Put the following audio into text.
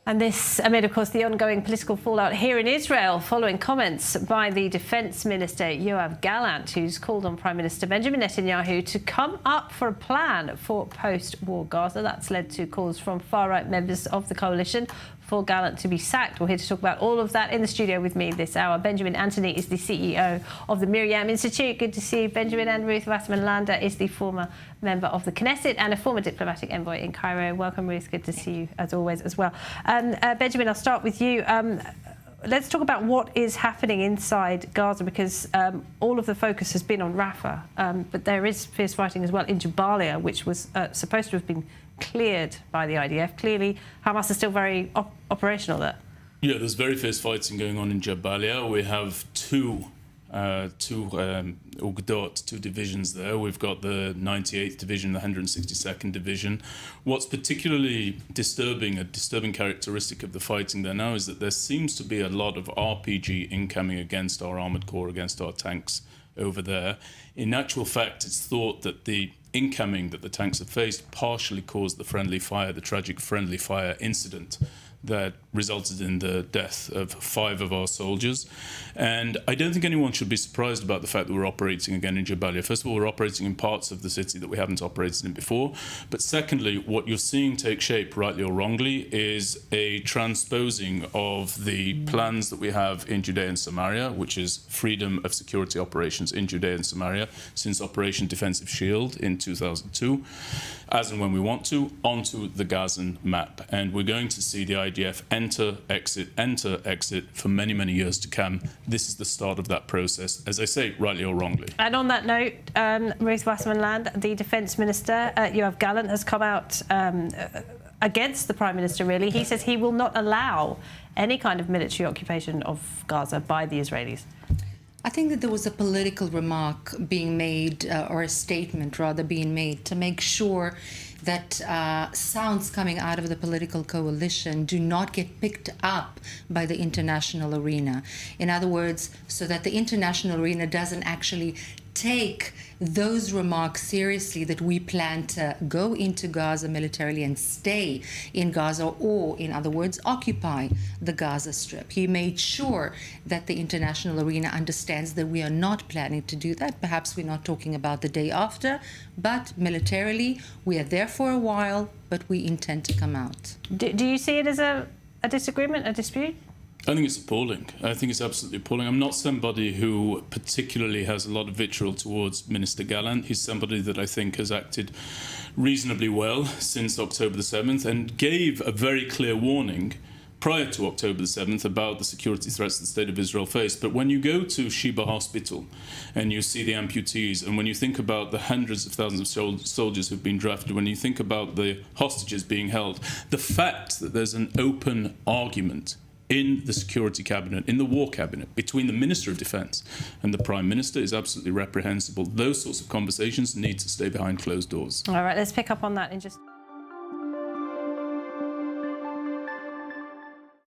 And this amid, of course, the ongoing political fallout here in Israel following comments by the Defence Minister Yoav Gallant, who's called on Prime Minister Benjamin Netanyahu to come up for a plan for post-war Gaza. That's led to calls from far-right members of the coalition for Gallant to be sacked. We're here to talk about all of that. In the studio with me this hour, Benjamin Anthony is the CEO of the MirYam Institute. Good to see you, Benjamin. And Ruth Wasserman is the former member of the Knesset and a former diplomatic envoy in Cairo. Welcome, Ruth. Good to see you, as always, as well. Benjamin, I'll start with you. Let's talk about what is happening inside Gaza, because all of the focus has been on Rafah, but there is fierce fighting as well in Jabalia, which was supposed to have been cleared by the IDF. Clearly, Hamas is still very operational there. Yeah, there's very fierce fighting going on in Jabalia. We have two Ugdot, two divisions there. We've got the 98th Division, the 162nd Division. What's particularly disturbing, a disturbing characteristic of the fighting there now, is that there seems to be a lot of RPG incoming against our armoured corps, against our tanks over there. In actual fact, it's thought that the incoming that the tanks have faced partially caused the friendly fire, the tragic friendly fire incident that resulted in the death of 5 of our soldiers. And I don't think anyone should be surprised about the fact that we're operating again in Jabalia. First of all, we're operating in parts of the city that we haven't operated in before. But secondly, what you're seeing take shape, rightly or wrongly, is a transposing of the plans that we have in Judea and Samaria, which is freedom of security operations in Judea and Samaria since Operation Defensive Shield in 2002, as and when we want to, onto the Gazan map. And we're going to see the IDF enter, exit for many, many years to come. This is the start of that process, as I say, rightly or wrongly. And on that note, Ruth Wasserman, the Defence Minister, Yoav Gallant, has come out against the Prime Minister, really. He says he will not allow any kind of military occupation of Gaza by the Israelis. I think that there was a political remark being made, or a statement rather being made, to make sure that sounds coming out of the political coalition do not get picked up by the international arena. In other words, so that the international arena doesn't actually take those remarks seriously, that we plan to go into Gaza militarily and stay in Gaza, or in other words, occupy the Gaza Strip. He made sure that the international arena understands that we are not planning to do that. Perhaps we're not talking about the day after, but militarily we are there for a while, but we intend to come out. Do you see it as a disagreement, a dispute? I think it's appalling. I think it's absolutely appalling. I'm not somebody who particularly has a lot of vitriol towards Minister Gallant. He's somebody that I think has acted reasonably well since October the 7th and gave a very clear warning prior to October the 7th about the security threats the State of Israel faced. But when you go to Sheba Hospital and you see the amputees, and when you think about the hundreds of thousands of soldiers who've been drafted, when you think about the hostages being held, the fact that there's an open argument in the security cabinet, in the war cabinet, between the Minister of Defence and the Prime Minister is absolutely reprehensible. Those sorts of conversations need to stay behind closed doors. All right, let's pick up on that in just...